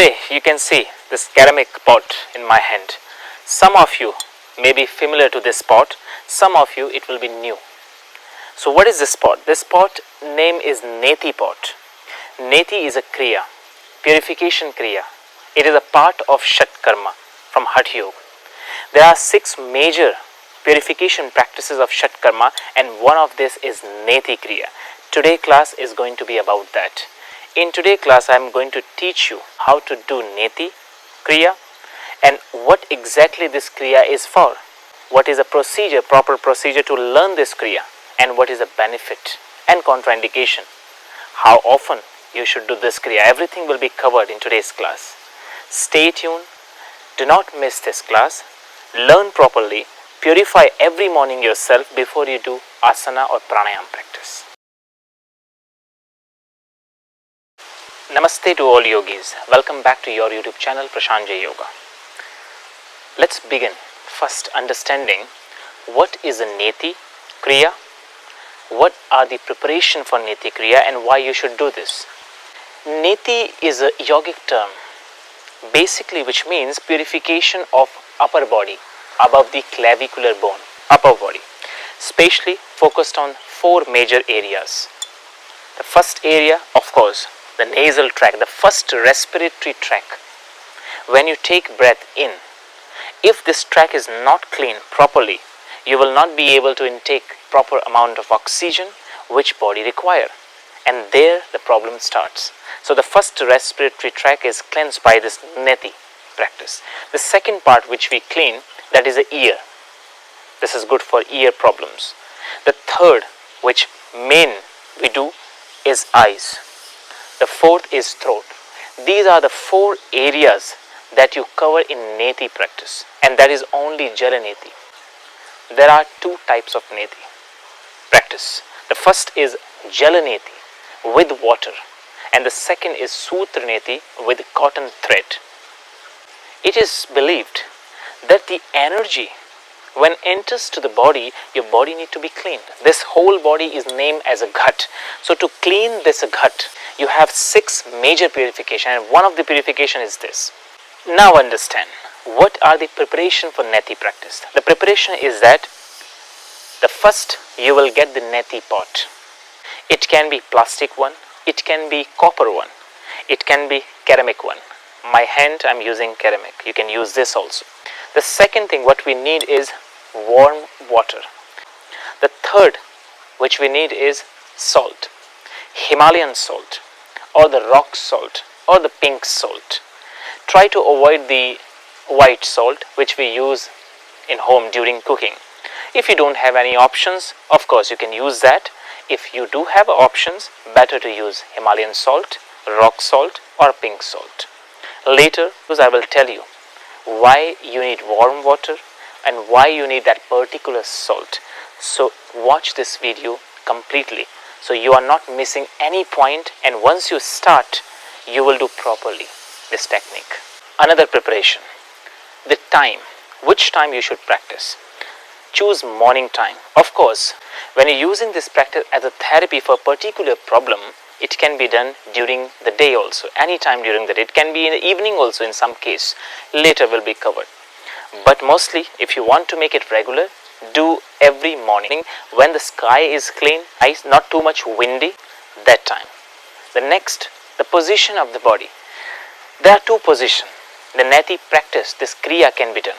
Today you can see this ceramic pot in my hand. Some of you may be familiar to this pot, some of you it will be new. So what is this pot? This pot name is Neti pot. Neti is a kriya, purification kriya. It is a part of Shatkarma from Hatha Yoga. There are 6 major purification practices of Shatkarma, and one of this is Neti kriya. Today class is going to be about that. In today's class I am going to teach you how to do Neti kriya and what exactly this kriya is for. What is a procedure, proper procedure to learn this kriya, and what is the benefit and contraindication. How often you should do this kriya. Everything will be covered in today's class. Stay tuned. Do not miss this class. Learn properly. Purify every morning yourself before you do asana or pranayama practice. Namaste to all yogis. Welcome back to your YouTube channel Prashant Yoga. Let's begin first understanding what is a Neti kriya, what are the preparation for Neti kriya, and why you should do this. Neti is a yogic term basically which means purification of upper body above the clavicular bone, upper body, especially focused on 4 major areas. The first area, of course, the nasal tract, the first respiratory tract. When you take breath in, if this tract is not clean properly, you will not be able to intake proper amount of oxygen which body require, and there the problem starts. So the first respiratory tract is cleansed by this Neti practice. The second part which we clean, that is the ear. This is good for ear problems. The third which main we do is eyes. The fourth is throat. These are the 4 areas that you cover in Neti practice, and that is only Jal Neti. There are 2 types of Neti practice. The first is Jal Neti with water, and the second is Sutra Neti with cotton thread. It is believed that the energy when enters to the body, your body need to be cleaned. This whole body is named as a ghat. So to clean this ghat, you have 6 major purification, and one of the purification is this. Now understand, what are the preparation for Neti practice? The preparation is that the first you will get the Neti pot. It can be plastic one, it can be copper one, it can be ceramic one. My hand, I am using ceramic. You can use this also. The second thing what we need is warm water. The third which we need is salt, Himalayan salt or the rock salt or the pink salt. Try to avoid the white salt which we use in home during cooking. If you don't have any options, of course you can use that. If you do have options, better to use Himalayan salt, rock salt or pink salt. Later, I will tell you why you need warm water and why you need that particular salt. So watch this video completely so you are not missing any point, and once you start, you will do properly this technique. Another preparation, the time, which time you should practice. Choose morning time. Of course, when you're using this practice as a therapy for a particular problem, it can be done during the day also, any time during the day. It can be in the evening also in some case. Later will be covered. But mostly, if you want to make it regular, do every morning when the sky is clean, not too much windy, that time. The next, the position of the body. There are 2 positions. The Neti practice, this kriya can be done.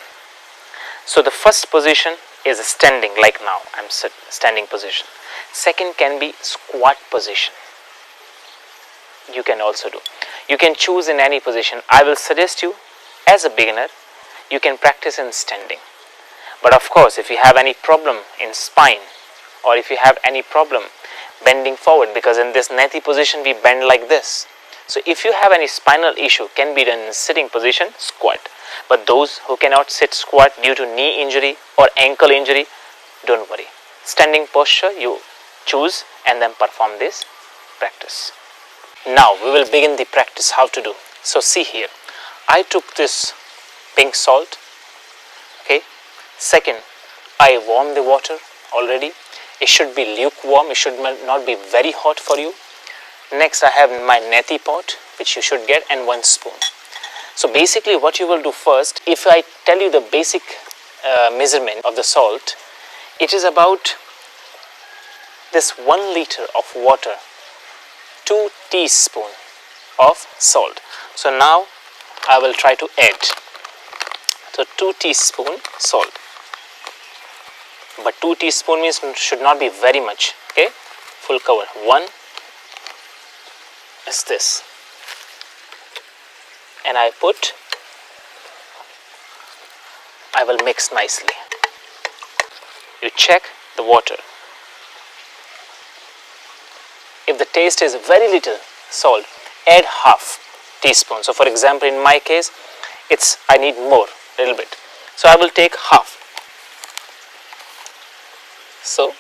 So the first position is standing, like now, I am standing position. Second can be squat position. You can also do. You can choose in any position. I will suggest you as a beginner, you can practice in standing. But of course, if you have any problem in spine or if you have any problem bending forward, because in this Neti position we bend like this. So if you have any spinal issue, can be done in sitting position, squat. But those who cannot sit squat due to knee injury or ankle injury, don't worry. Standing posture you choose and then perform this practice. Now we will begin the practice how to do. So see here, I took this pink salt. Okay. Second, I warm the water already. It should be lukewarm. It should not be very hot for you. Next, I have my Neti pot, which you should get, and 1 spoon. So basically what you will do first, if I tell you the basic measurement of the salt, it is about this 1 liter of water, 2 teaspoons of salt. So now I will try to add. So 2 teaspoon salt, but 2 teaspoon means should not be very much, okay, full cover. 1 is this, and I will mix nicely. You check the water. If the taste is very little salt, add half teaspoon. So for example, in my case, I need more, little bit. So I will take half. So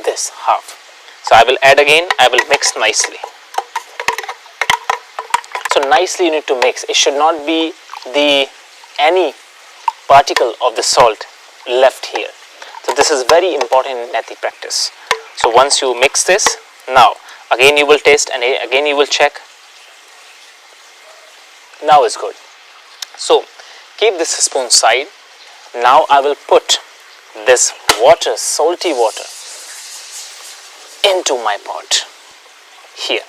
this half. So I will add again, I will mix nicely. So nicely you need to mix. It should not be any particle of the salt left here. So this is very important in Neti practice. So once you mix this, now again you will taste and again you will check. Now it's good. So keep this spoon side. Now I will put this water, salty water, into my pot here.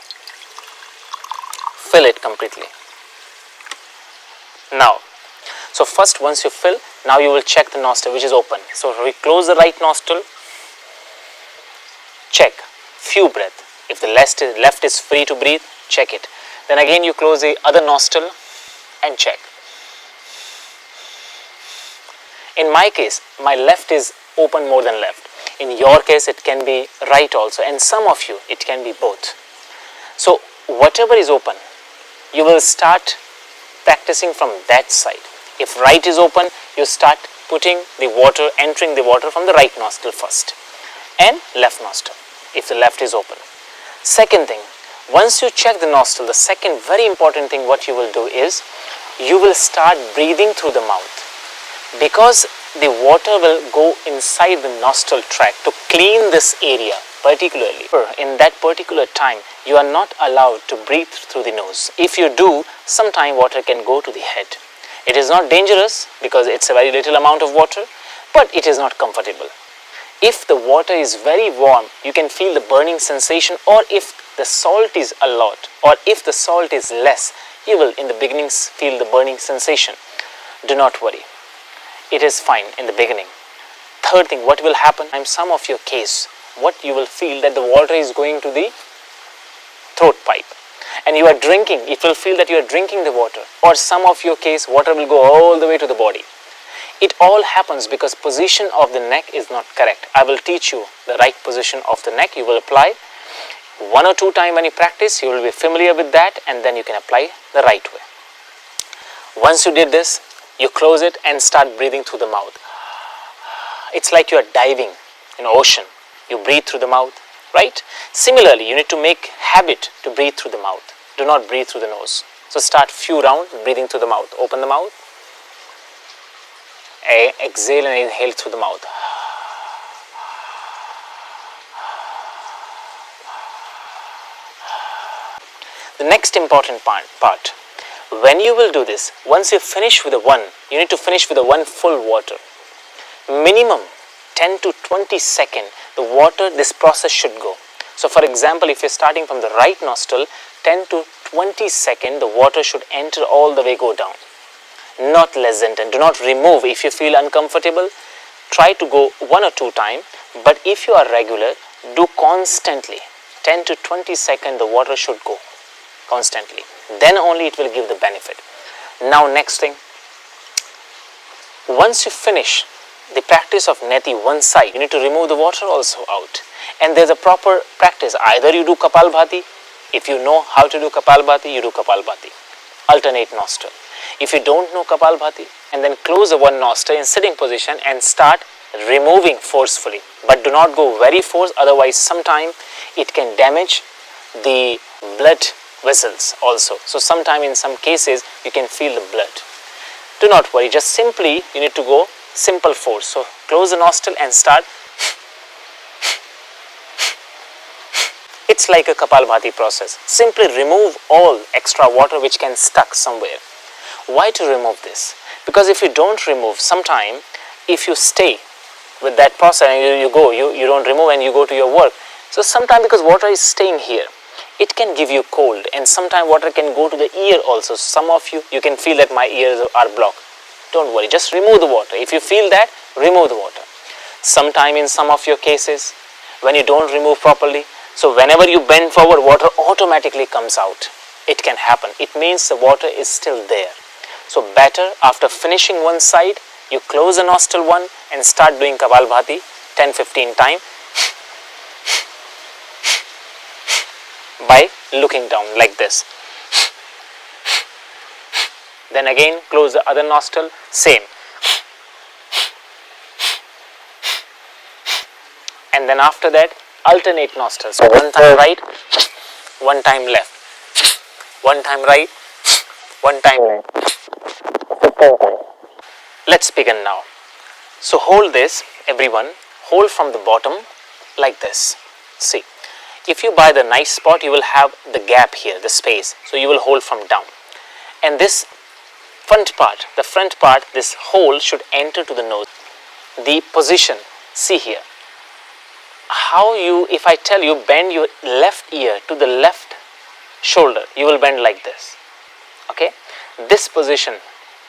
Fill it completely. Now, so first once you fill, now you will check the nostril which is open. So we close the right nostril, check few breath. If the left is free to breathe, check it. Then again you close the other nostril and check. In my case, my left is open more than left. In your case, it can be right also, and some of you, it can be both. So whatever is open, you will start practicing from that side. If right is open, you start putting the water, entering the water from the right nostril first and left nostril if the left is open. Second thing, once you check the nostril, the second very important thing what you will do is, you will start breathing through the mouth, because the water will go inside the nostril tract to clean this area particularly. In that particular time, you are not allowed to breathe through the nose. If you do, sometime water can go to the head. It is not dangerous because it's a very little amount of water, but it is not comfortable. If the water is very warm, you can feel the burning sensation, or if the salt is a lot, or if the salt is less, you will in the beginning feel the burning sensation. Do not worry. It is fine in the beginning. Third thing, what will happen in some of your case, what you will feel that the water is going to the throat pipe and you are drinking, it will feel that you are drinking the water, or some of your case water will go all the way to the body. It all happens because position of the neck is not correct. I will teach you the right position of the neck. You will apply 1 or 2 times when you practice, you will be familiar with that, and then you can apply the right way. Once you did this, you close it and start breathing through the mouth. It's like you are diving in an ocean. You breathe through the mouth, right? Similarly, you need to make habit to breathe through the mouth. Do not breathe through the nose. So start few rounds breathing through the mouth. Open the mouth. Exhale and inhale through the mouth. The next important part, when you will do this, once you finish with the one, you need to finish with the one full water. Minimum 10 to 20 seconds, the water, this process should go. So for example, if you're starting from the right nostril, 10 to 20 seconds, the water should enter all the way, go down. Not less than 10. Do not remove. If you feel uncomfortable, try to go 1 or 2 times. But if you are regular, do constantly. 10 to 20 seconds, the water should go constantly. Then only it will give the benefit. Now next thing, once you finish the practice of Neti one side, you need to remove the water also out. And there's a proper practice. Either you do Kapalbhati. If you know how to do Kapalbhati, you do Kapalbhati. Alternate nostril. If you don't know Kapalbhati, and then close the one nostril in sitting position and start removing forcefully. But do not go very force, otherwise sometime it can damage the blood vessels also. So sometime in some cases you can feel the blood. Do not worry, just simply you need to go simple force. So close the nostril and start It's like a Kapalbhati process. Simply remove all extra water which can stuck somewhere. Why to remove this? Because if you don't remove, sometime if you stay with that process and you don't remove and you go to your work. So sometime because water is staying here, it can give you cold, and sometime water can go to the ear also. Some of you can feel that my ears are blocked. Don't worry, just remove the water. If you feel that, remove the water. Sometime in some of your cases, when you don't remove properly, so whenever you bend forward, water automatically comes out. It can happen. It means the water is still there. So better after finishing one side, you close the nostril one and start doing Kapalbhati 10-15 times by looking down like this. Then again close the other nostril, same. And then after that, alternate nostrils. So one time right, one time left. One time right, one time left. Let's begin now. So hold this, everyone. Hold from the bottom like this. See, if you buy the nice spot, you will have the gap here, the space. So you will hold from down. And this the front part, this hole should enter to the nose. The position, see here. How you, if I tell you bend your left ear to the left shoulder, you will bend like this. Okay, this position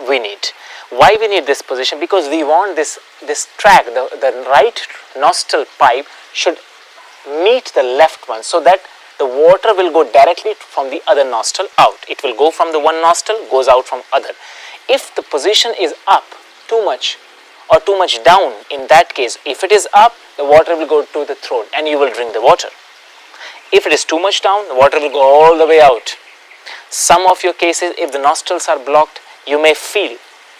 we need. Why we need this position? Because we want this track, the right nostril pipe should meet the left one, so that the water will go directly from the other nostril out. It will go from the one nostril, goes out from other. If the position is up too much or too much down, in that case, if it is up, the water will go to the throat and you will drink the water. If it is too much down, the water will go all the way out. Some of your cases, if the nostrils are blocked, you may feel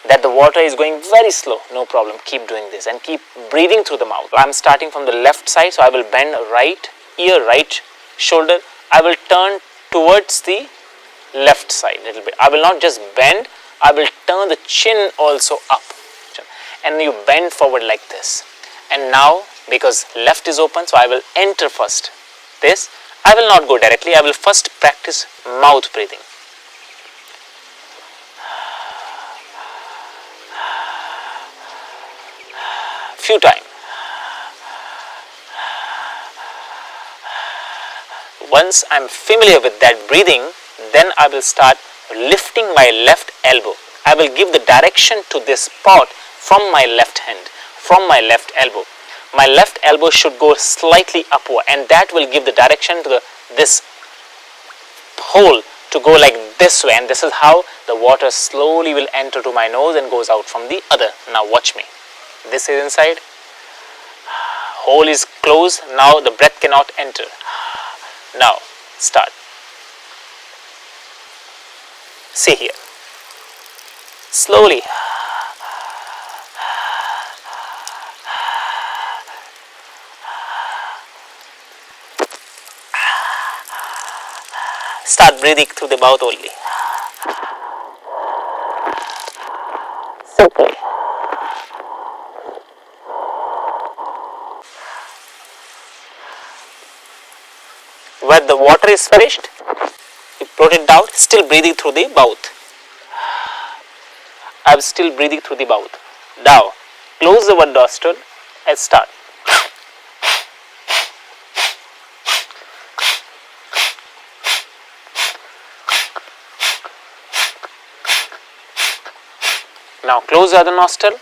that the water is going very slow. No problem, keep doing this and keep breathing through the mouth. I am starting from the left side, so I will bend right ear, right shoulder. I will turn towards the left side a little bit. I will not just bend, I will turn the chin also up. And you bend forward like this. And now, because left is open, so I will enter first this. I will not go directly, I will first practice mouth breathing. Few times. Once I am familiar with that breathing, then I will start lifting my left elbow. I will give the direction to this spot from my left hand, from my left elbow. My left elbow should go slightly upward, and that will give the direction to this hole to go like this way, and this is how the water slowly will enter to my nose and goes out from the other. Now watch me. This is inside. Hole is closed. Now the breath cannot enter. Now start. See here. Slowly. Start breathing through the mouth only. Simply. When the water is finished, you put it down, still breathing through the mouth. I am still breathing through the mouth. Now, close the one nostril and start. Now close the other nostril.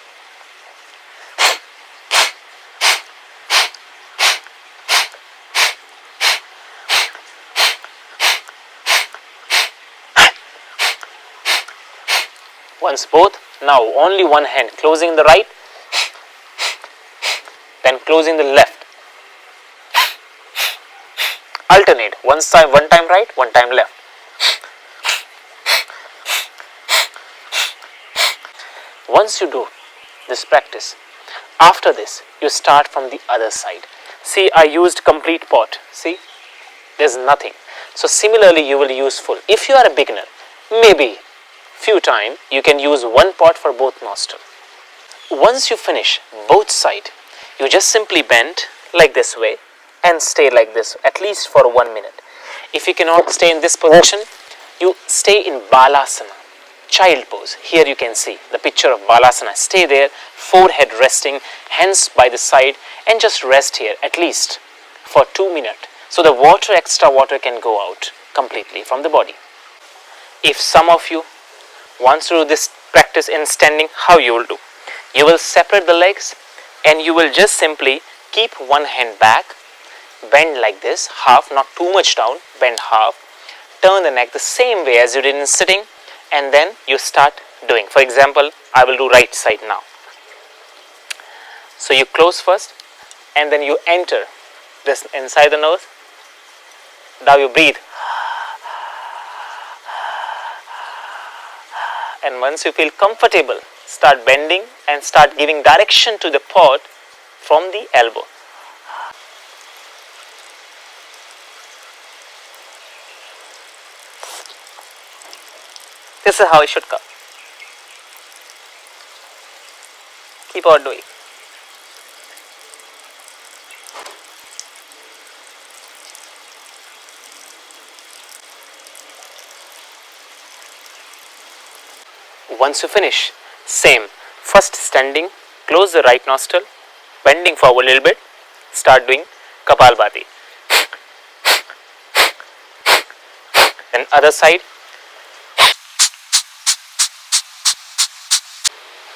Once both. Now only one hand, closing the right, then closing the left. Alternate, one time right, one time left. Once you do this practice, after this you start from the other side. See, I used complete pot. See, there's nothing. So similarly you will use full. If you are a beginner, maybe few times you can use one pot for both nostrils. Once you finish both sides, you just simply bend like this way and stay like this at least for 1 minute. If you cannot stay in this position, you stay in Balasana, child pose. Here you can see the picture of Balasana. Stay there, forehead resting, hands by the side, and just rest here at least for 2 minutes. So the water, extra water can go out completely from the body. If some of you wants to do this practice in standing, how you will do? You will separate the legs and you will just simply keep one hand back, bend like this, half, not too much down, bend half, turn the neck the same way as you did in sitting, and then you start doing. For example, I will do right side now. So you close first and then you enter this inside the nose. Now you breathe. And once you feel comfortable, start bending and start giving direction to the pot from the elbow. This is how it should come. Keep on doing. Once you finish, same. First standing, close the right nostril, bending forward a little bit, start doing Kapalbhati. Then other side.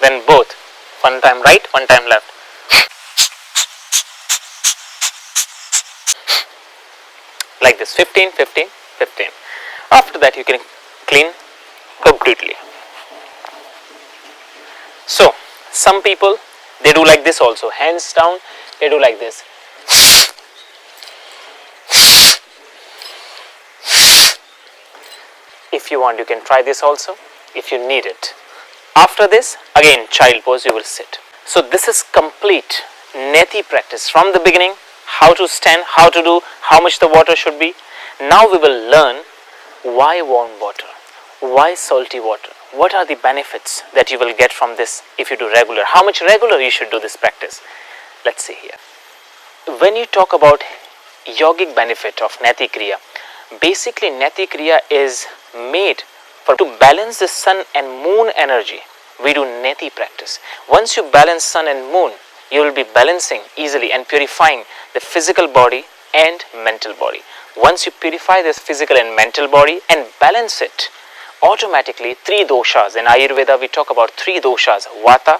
Then both, one time right, one time left. Like this, 15, 15, 15. After that you can clean completely. So, some people, they do like this also, hands down, they do like this. If you want, you can try this also, if you need it. After this, again child pose, you will sit. So this is complete Neti practice from the beginning, how to stand, how to do, how much the water should be. Now we will learn why warm water, why salty water, what are the benefits that you will get from this if you do regular, how much regular you should do this practice. Let's see here. When you talk about yogic benefit of Neti Kriya, basically Neti Kriya is made to balance the sun and moon energy. We do Neti practice. Once you balance sun and moon, you will be balancing easily and purifying the physical body and mental body. Once you purify this physical and mental body and balance it, automatically 3 doshas, in Ayurveda we talk about 3 doshas, Vata,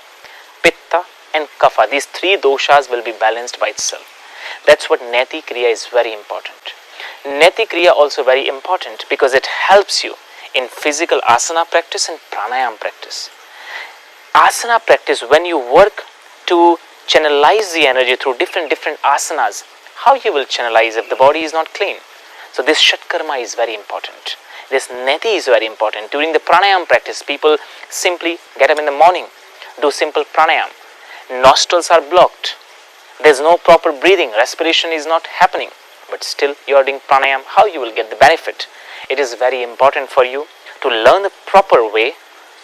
Pitta and Kapha. These 3 doshas will be balanced by itself. That's what Neti Kriya is very important. Neti Kriya also very important because it helps you in physical asana practice and pranayama practice. Asana practice, when you work to channelize the energy through different asanas, how you will channelize if the body is not clean? So this Shatkarma is very important. This Neti is very important. During the pranayama practice, people simply get up in the morning, do simple pranayama. Nostrils are blocked. There is no proper breathing. Respiration is not happening. But still you are doing pranayama. How you will get the benefit? It is very important for you to learn the proper way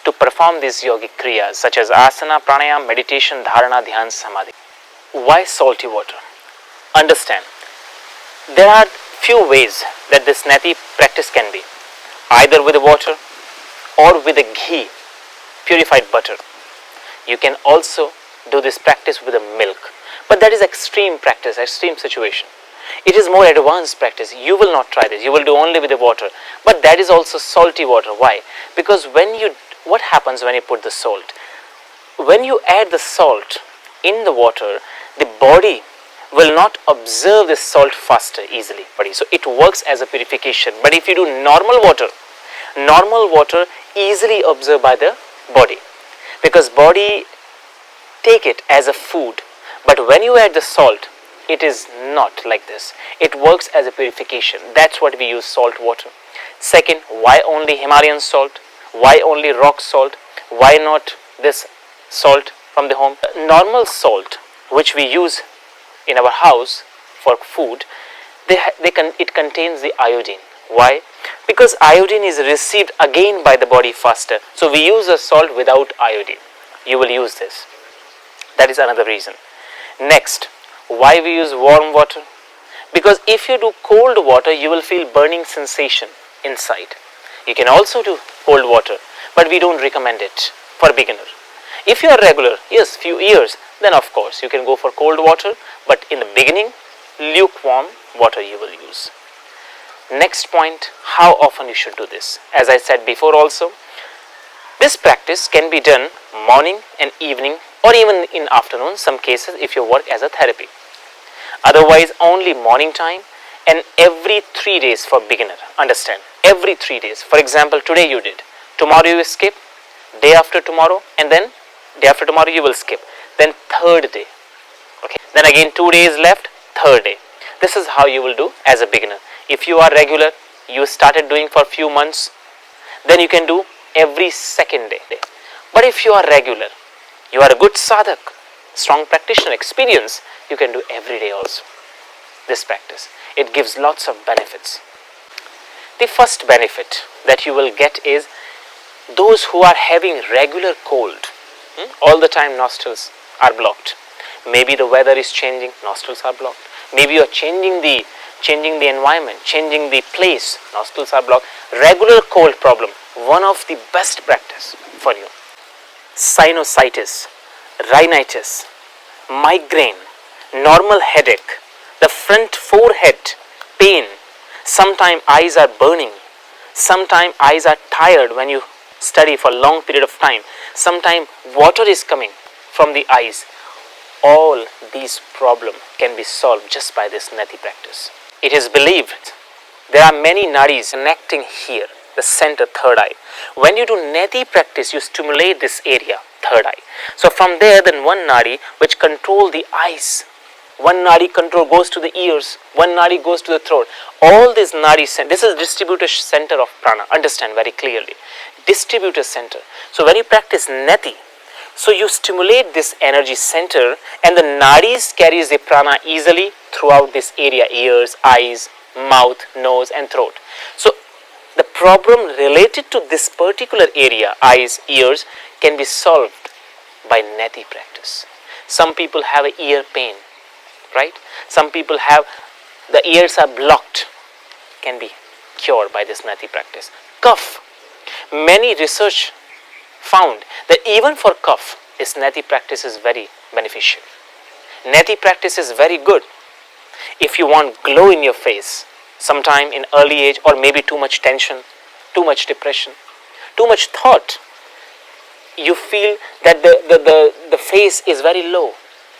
to perform these yogic kriyas such as asana, pranayama, meditation, dharana, dhyan, samadhi. Why salty water? Understand, there are few ways that this Neti practice can be. Either with the water or with the ghee, purified butter. You can also do this practice with the milk. But that is extreme practice, extreme situation. It is more advanced practice. You will not try this. You will do only with the water. But that is also salty water. Why? Because what happens when you put the salt? When you add the salt in the water, the body will not absorb this salt faster easily. So it works as a purification. But if you do normal water easily absorbed by the body. Because body take it as a food. But when you add the salt, it is not like this. It works as a purification. That's what we use salt water. Second, why only Himalayan salt? Why only rock salt? Why not this salt from the home? Normal salt which we use in our house for food, it contains the iodine. Why? Because iodine is received again by the body faster. So we use a salt without iodine. You will use this. That is another reason. Next, why we use warm water? because if you do cold water, you will feel burning sensation inside. You can also do cold water, but we don't recommend it for beginner. If you are regular, yes, few years, then of course you can go for cold water, but in the beginning, lukewarm water you will use. Next point, how often you should do this. As I said before also, this practice can be done morning and evening or even in afternoon, some cases if you work as a therapy. Otherwise, only morning time and every 3 days for beginner. Understand, every 3 days. For example, today you did, tomorrow you will skip, day after tomorrow, and then day after tomorrow you will skip. Then third day, okay. Then again 2 days left, third day. This is how you will do as a beginner. If you are regular, you started doing for few months, then you can do every second day. But if you are regular, you are a good sadhak, strong practitioner, experience, you can do every day also this practice. It gives lots of benefits. The first benefit that you will get is those who are having regular cold, all the time nostrils are blocked. Maybe the weather is changing, nostrils are blocked. Maybe you are changing the environment, changing the place, nostrils are blocked. Regular cold problem, one of the best practice for you. Sinusitis, rhinitis, migraine, normal headache, the front forehead pain, sometimes eyes are burning, sometimes eyes are tired when you study for long period of time, sometimes water is coming from the eyes. All these problems can be solved just by this Neti practice. It is believed there are many nadis connecting here, the center, third eye. When you do Neti practice, you stimulate this area, third eye. So from there, then one nadi which control the eyes, one nadi control goes to the ears, one nadi goes to the throat. All these nadi, this is distributor center of prana. Understand very clearly, distributor center. So when you practice Neti, so you stimulate this energy center and the nadis carries the prana easily throughout this area, ears, eyes, mouth, nose and throat. So the problem related to this particular area, eyes, ears, can be solved by Neti practice. Some people have an ear pain, right? Some people have, the ears are blocked, can be cured by this Neti practice. Cough, many research found that even for cough, this Neti practice is very beneficial. Neti practice is very good if you want glow in your face, sometime in early age, or maybe too much tension, too much depression, too much thought. You feel that the face is very low.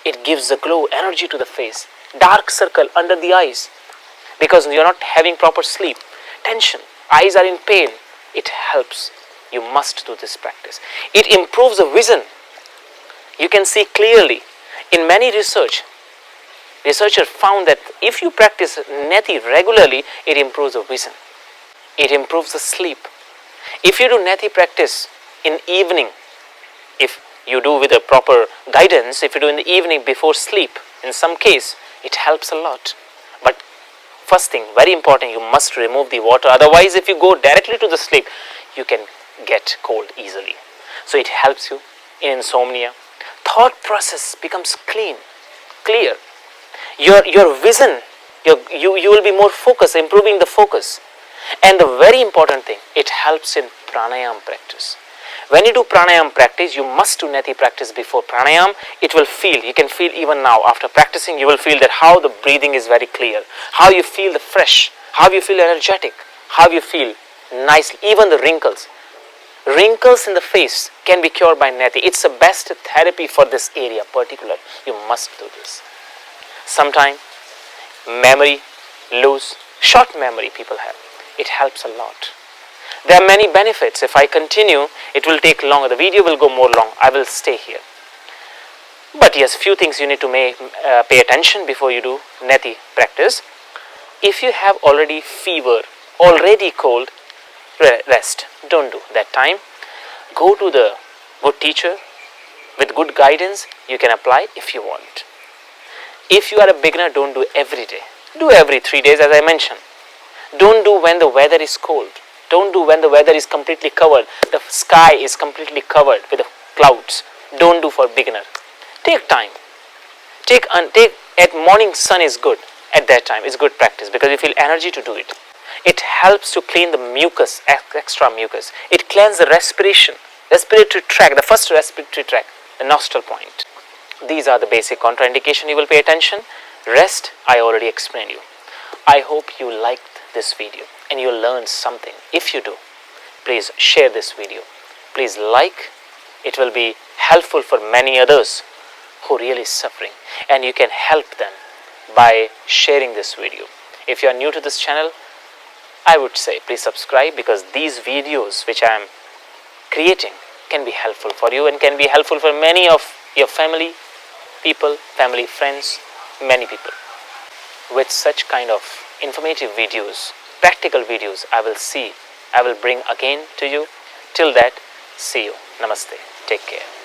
It gives the glow, energy to the face. Dark circle under the eyes because you are not having proper sleep. Tension, eyes are in pain. It helps. You must do this practice. It improves the vision. You can see clearly. In many researchers found that if you practice Neti regularly, it improves the vision. It improves the sleep. If you do Neti practice in evening, if you do with a proper guidance, if you do in the evening before sleep, in some case, it helps a lot. But first thing, very important, you must remove the water. Otherwise, if you go directly to the sleep, you can get cold easily. So it helps you in insomnia. Thought process becomes clear. Your vision, you will be more focused, improving the focus. And the very important thing, it helps in pranayama practice. When you do pranayama practice, you must do Neti practice before pranayama. It will feel, you can feel even now after practicing, you will feel that how the breathing is very clear, how you feel the fresh, how you feel energetic, how you feel nicely, even the wrinkles. Wrinkles in the face can be cured by Neti. It's the best therapy for this area particular. You must do this. Sometimes memory loss, short memory people have. It helps a lot. There are many benefits. If I continue, it will take longer. The video will go more long. I will stay here. But yes, few things you need to pay attention before you do Neti practice. If you have already fever, already cold, rest. Don't do that time. Go to the good teacher with good guidance. You can apply if you want. If you are a beginner, don't do every day. Do every 3 days as I mentioned. Don't do when the weather is cold. Don't do when the weather is completely covered. The sky is completely covered with the clouds. Don't do for beginner. Take time. Take at morning sun is good. at that time is good practice because you feel energy to do it. It helps to clean the mucus, extra mucus. It cleans the respiratory tract, the first respiratory tract, the nostril point. These are the basic contraindication you will pay attention. Rest I already explained you. I hope you liked this video and you learned something. If you do, please share this video. Please like. It will be helpful for many others who really suffering, and you can help them by sharing this video. If you are new to this channel, I would say please subscribe, because these videos which I am creating can be helpful for you and can be helpful for many of your family people, family friends, many people. With such kind of informative videos, practical videos, I will bring again to you. Till that, see you. Namaste. Take care.